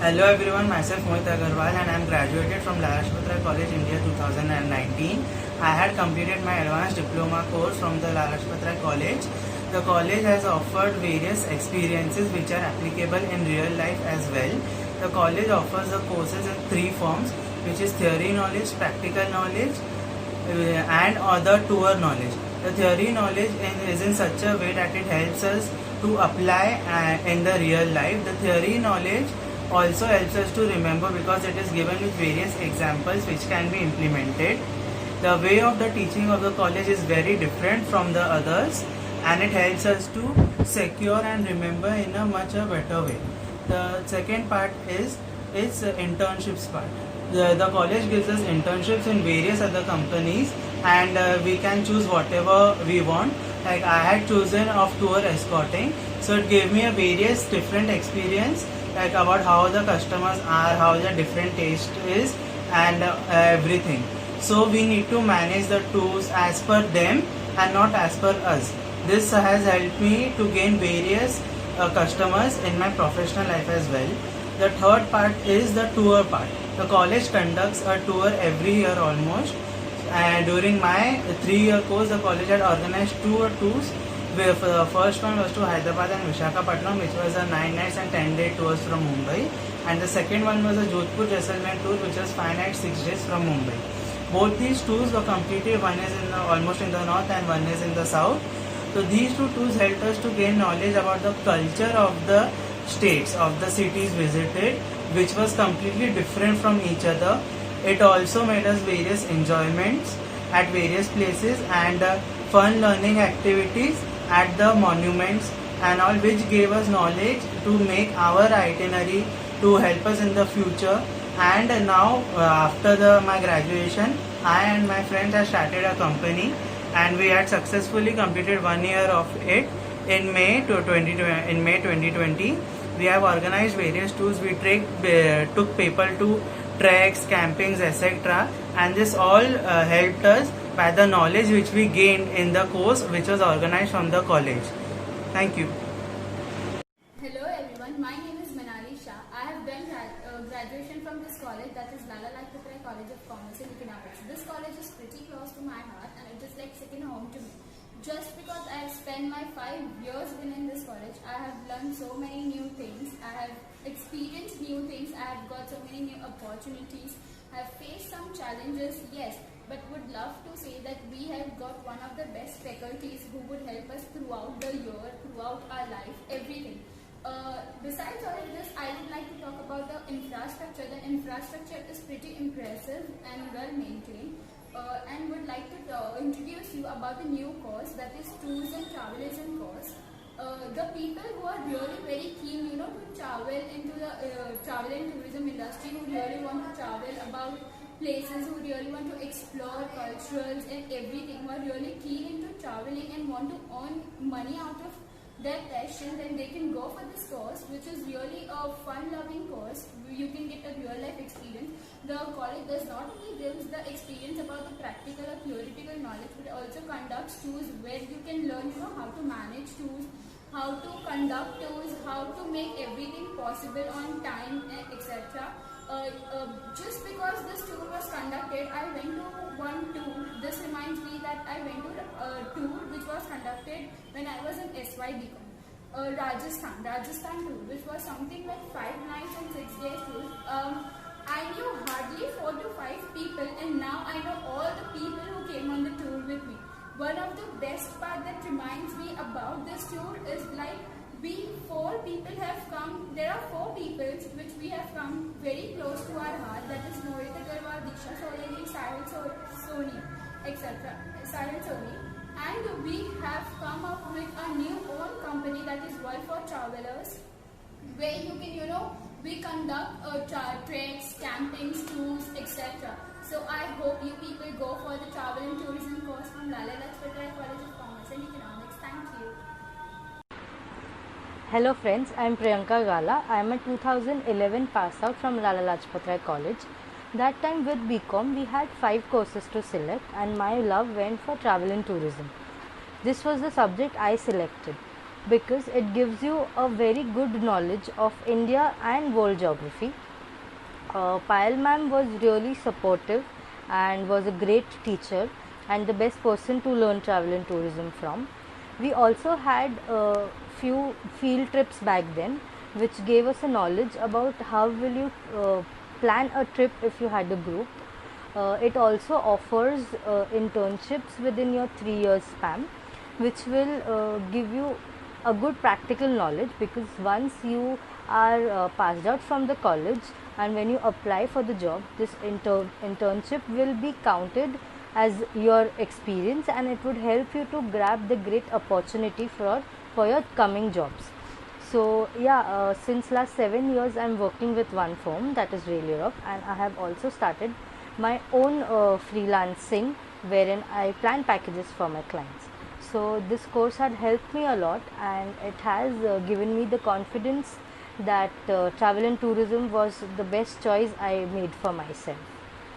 Hello everyone, myself Mohit Agarwal and I am graduated from Lala Lajpat College, India 2019. I had completed my advanced diploma course from the Lala Lajpat College. The college has offered various experiences which are applicable in real life as well. The college offers the courses in three forms, which is theory knowledge, practical knowledge and other tour knowledge. The theory knowledge is in such a way that it helps us to apply in the real life. The theory knowledge also helps us to remember because it is given with various examples which can be implemented. The way of the teaching of the college is very different from the others and it helps us to secure and remember in a much better way. The second part is internships part. The college gives us internships in various other companies and we can choose whatever we want. Like I had chosen of tour escorting, so it gave me a various different experience like about how the customers are, how the different taste is and everything. So we need to manage the tours as per them and not as per us. This has helped me to gain various customers in my professional life as well. The third part is the tour part. The college conducts a tour every year almost, and during my 3-year course the college had organized two tours. The first one was to Hyderabad and Visakhapatnam, which was a 9 nights and 10-day tours from Mumbai, and the second one was a Jodhpur Jaisalmer tour, which was 5 nights 6 days from Mumbai. Both these tours were completed, one is almost in the north and one is in the south. So these two tours helped us to gain knowledge about the culture of the states, of the cities visited, which was completely different from each other. It also made us various enjoyments at various places and fun learning activities at the monuments and all, which gave us knowledge to make our itinerary to help us in the future. And now after my graduation, I and my friends have started a company and we had successfully completed 1 year of it in May 2020. We have organized various tours. We took people to treks, campings, etc. And this all helped us by the knowledge which we gained in the course which was organized from the college. Thank you. Hello everyone, my name is Manali Shah. I have done graduation from this college, that is Lala Lajpat Rai College of Commerce and Economics. This college is pretty close to my heart and it is like second home to me. Just because I have spent my 5 years in this college, I have learned so many new things. I have experienced new things. I have got so many new opportunities. I have faced some challenges, yes, but would love to say that we have got one of the best faculties who would help us throughout the year, throughout our life, everything. Besides all of this, I would like to talk about the infrastructure. The infrastructure is pretty impressive and well maintained. And would like to introduce you about a new course, that is Tours and Travelism course. The people who are really very keen, to travel into the travel and tourism industry, who really want to travel about places, who really want to explore cultures and everything, who are really keen into traveling and want to earn money out of their passion, then they can go for this course, which is really a fun-loving course. You can get a real-life experience. The college does not only gives the experience about the practical or theoretical knowledge, but also conducts tours where you can learn, how to manage tours, how to conduct tours, how to make everything possible on time, etc. Just because this tour was conducted, I went to one tour. This reminds me that I went to a tour which was conducted when I was in SYD. Rajasthan tour, which was something like 5 nights and 6 days tour. I knew hardly 4 to 5 people, and now I know all the people who came on the tour with me. One of the best part that reminds me about this tour is like we 4 people have come. There are 4 people which we have come very close to our heart. That is Mohit Agarwal, Diksha Solani, Sahil Soni, etc. Sahil Soni. And we have come up with a new own company, that is World for Travelers, where you can, we conduct treks, campings, tours, etc. So I hope you people go for the travel and tourism course from Lala Lajpat Rai College of Commerce and Economics. Thank you. Hello friends, I am Priyanka Gala. I am a 2011 pass out from Lala Lajpat Rai College. That time with BCom we had 5 courses to select and my love went for travel and tourism. This was the subject I selected. because it gives you a very good knowledge of India and world geography. Payal ma'am was really supportive and was a great teacher and the best person to learn travel and tourism from. We also had a few field trips back then, which gave us a knowledge about how will you plan a trip if you had a group. It also offers internships within your 3 years span, which will give you a good practical knowledge, because once you are passed out from the college and when you apply for the job, this internship will be counted as your experience and it would help you to grab the great opportunity for your coming jobs. So yeah, since last 7 years I'm working with one firm, that is Rail Europe, and I have also started my own freelancing wherein I plan packages for my clients. So this course had helped me a lot and it has given me the confidence that travel and tourism was the best choice I made for myself.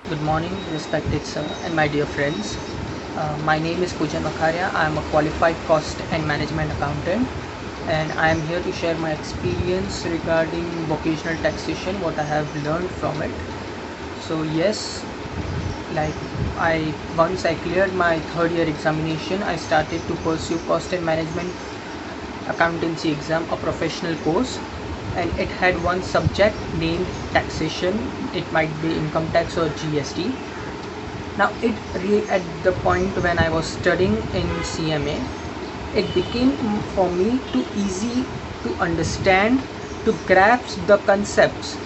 Good morning, respected sir and my dear friends. My name is Pooja Makharia. I am a qualified cost and management accountant, and I am here to share my experience regarding vocational taxation, what I have learned from it. So yes, once I cleared my third year examination, I started to pursue cost and management accountancy exam, a professional course, and it had one subject named taxation. It might be income tax or GST. Now at the point when I was studying in CMA, it became for me too easy to understand, to grasp the concepts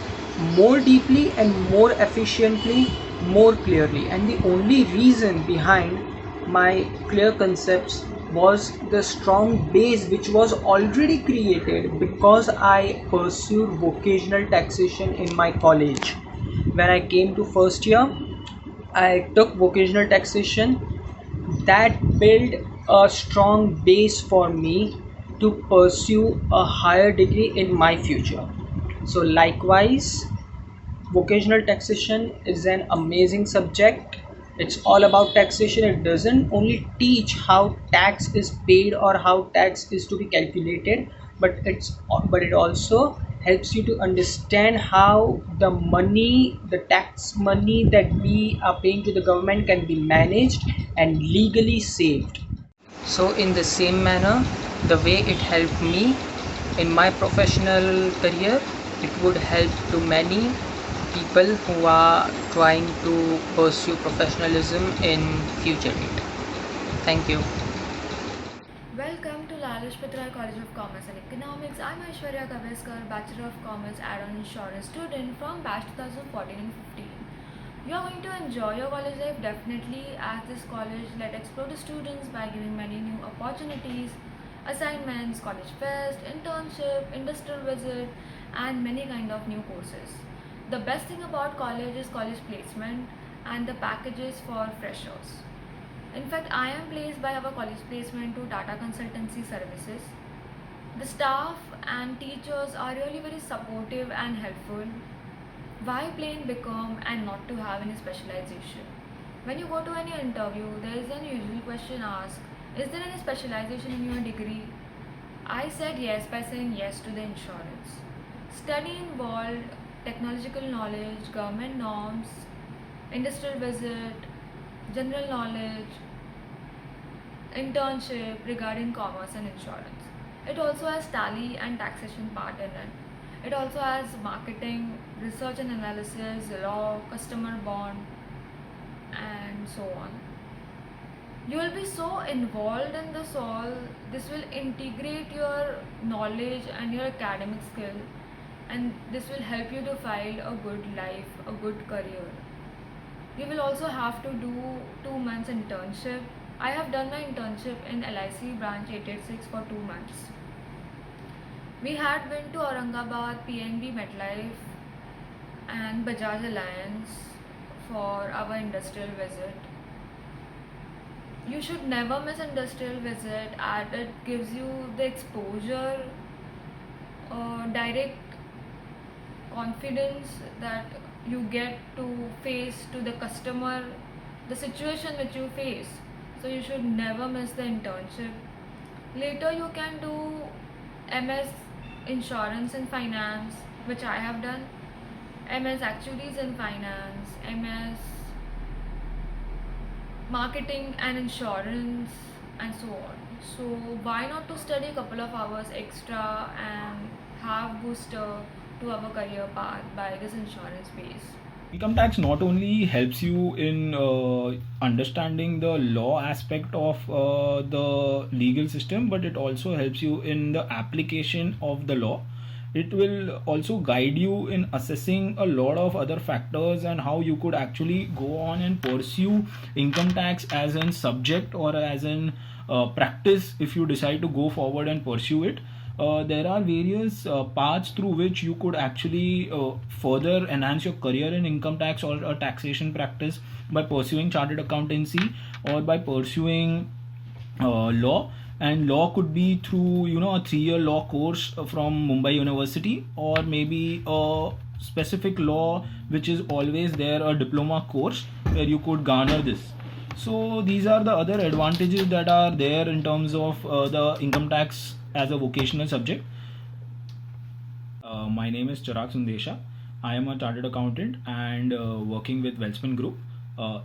more deeply and more efficiently, more clearly. And the only reason behind my clear concepts was the strong base which was already created because I pursued vocational taxation in my college. When I came to first year, I took vocational taxation. That built a strong base for me to pursue a higher degree in my future. So likewise, vocational taxation is an amazing subject. It's all about taxation. It doesn't only teach how tax is paid or how tax is to be calculated, but it also helps you to understand how the tax money that we are paying to the government can be managed and legally saved. So in the same manner, the way it helped me in my professional career, it would help to many people who are trying to pursue professionalism in future date. Thank you. Welcome to La Lajpat Rai College of Commerce and Economics. I'm Aishwarya Gavaskar, Bachelor of Commerce add-on insurance student from batch 2014 and 15. You are going to enjoy your college life definitely, as this college let explore the students by giving many new opportunities, assignments, college fest, internship, industrial visit, and many kind of new courses. The best thing about college is college placement and the packages for freshers. In fact, I am placed by our college placement to Tata Consultancy Services. The staff and teachers are really very supportive and helpful. Why plain BCom and not to have any specialization? When you go to any interview, there is an usual question asked, is there any specialization in your degree? I said yes by saying yes to the insurance. Study involved technological knowledge, government norms, industrial visit, general knowledge, internship regarding commerce and insurance. It also has tally and taxation part in it. It also has marketing, research and analysis, law, customer bond, and so on. You will be so involved in this all. This will integrate your knowledge and your academic skill, and this will help you to file a good life, a good career. You will also have to do 2 months internship. I have done my internship in LIC branch 886 for 2 months. We had been to Aurangabad, PNB MetLife and Bajaj Alliance for our industrial visit. You should never miss industrial visit, as it gives you the exposure, direct confidence that you get to face to the customer, the situation which you face. So you should never miss the internship. Later you can do MS Insurance and Finance, which I have done, MS Actuaries and Finance, MS Marketing and Insurance, and so on. So why not to study a couple of hours extra and have booster to our career path by this insurance base? Income tax not only helps you in understanding the law aspect of the legal system, but it also helps you in the application of the law. It will also guide you in assessing a lot of other factors and how you could actually go on and pursue income tax as an subject or as an practice if you decide to go forward and pursue it. There are various paths through which you could actually further enhance your career in income tax or a taxation practice by pursuing chartered accountancy or by pursuing law. And law could be through a 3-year law course from Mumbai University, or maybe a specific law which is always there, a diploma course where you could garner this. So these are the other advantages that are there in terms of the income tax as a vocational subject. My name is Chirag Sundesha. I am a chartered accountant and working with Welspun Group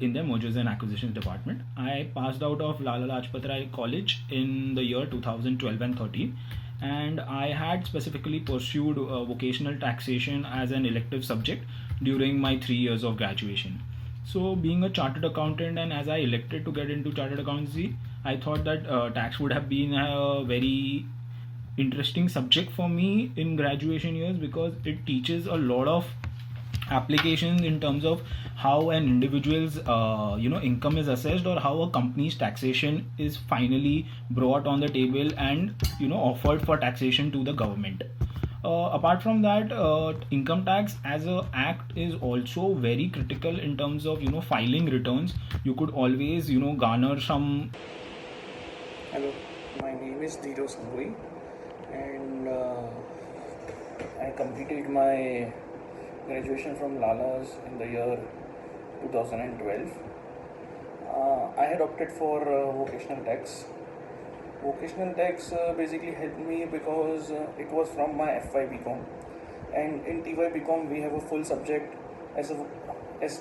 in their mergers and acquisitions department. I passed out of Lala Lajpat Rai College in the year 2012 and 13, and I had specifically pursued vocational taxation as an elective subject during my 3 years of graduation. So being a chartered accountant, and as I elected to get into chartered accountancy, I thought that tax would have been a very interesting subject for me in graduation years, because it teaches a lot of applications in terms of how an individual's income is assessed, or how a company's taxation is finally brought on the table and offered for taxation to the government. Apart from that, income tax as a act is also very critical in terms of filing returns. You could always garner some. Hello, my name is Dhiro Sangui, and I completed my graduation from Lala's in the year 2012. I had opted for vocational tax. Vocational tax basically helped me because it was from my FY BCom, and in TY BCom we have a full subject as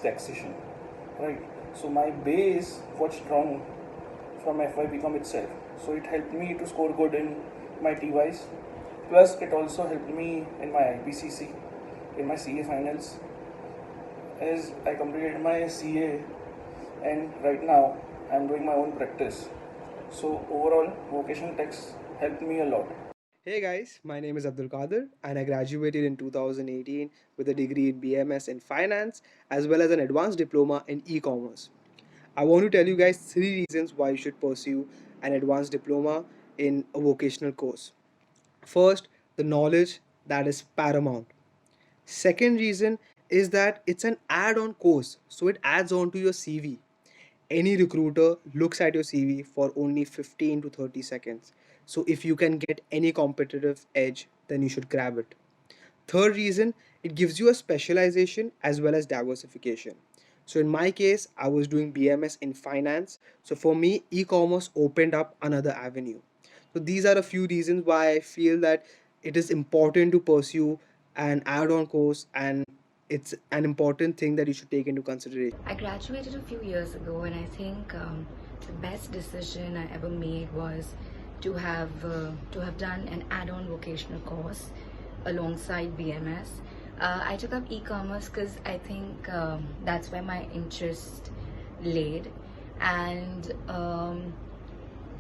taxation, right? So my base was strong from FY BCom itself, so it helped me to score good in my TYs. Plus it also helped me in my IPCC, in my CA finals, as I completed my CA, and right now I'm doing my own practice. So overall, vocational tax helped me a lot. Hey guys, my name is Abdul Qadir and I graduated in 2018 with a degree in BMS in Finance as well as an advanced diploma in e-commerce. I want to tell you guys 3 reasons why you should pursue an advanced diploma in a vocational course. First, the knowledge that is paramount. Second reason is that it's an add-on course, so it adds on to your CV. Any recruiter looks at your CV for only 15 to 30 seconds. So if you can get any competitive edge, then you should grab it. Third reason, it gives you a specialization as well as diversification. So in my case, I was doing BMS in finance. So for me, e-commerce opened up another avenue. So these are a few reasons why I feel that it is important to pursue an add-on course, and it's an important thing that you should take into consideration. I graduated a few years ago, and I think the best decision I ever made was to have done an add-on vocational course alongside BMS. I took up e-commerce because I think that's where my interest laid, and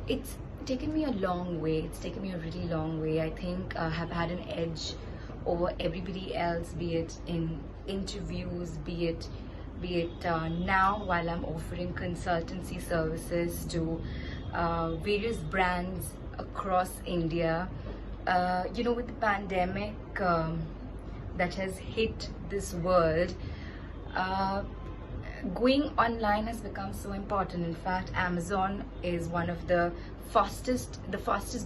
it's taken me a long way. It's taken me a really long way. I think I have had an edge over everybody else, be it in interviews, be it now while I'm offering consultancy services to various brands across India. With the pandemic that has hit this world, going online has become so important. In fact, Amazon is one of the fastest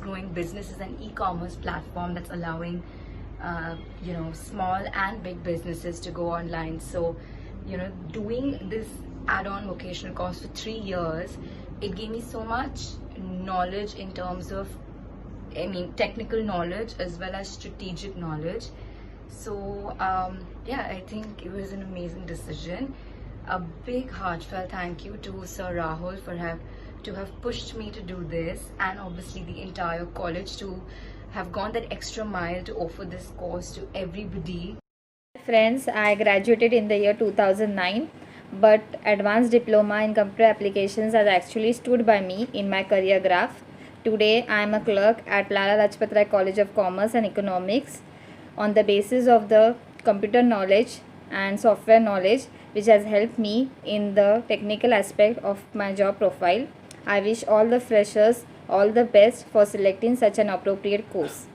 growing businesses and e-commerce platform that's allowing small and big businesses to go online. So doing this add-on vocational course for 3 years, it gave me so much knowledge in terms of technical knowledge as well as strategic knowledge. So yeah, I think it was an amazing decision. A big heartfelt thank you to Sir Rahul for have pushed me to do this, and obviously the entire college to have gone that extra mile to offer this course to everybody. Friends, I graduated in the year 2009, but advanced diploma in computer applications has actually stood by me in my career graph. Today I am a clerk at Lala Lajpat Rai College of Commerce and Economics on the basis of the computer knowledge and software knowledge, which has helped me in the technical aspect of my job profile. I wish all the freshers all the best for selecting such an appropriate course.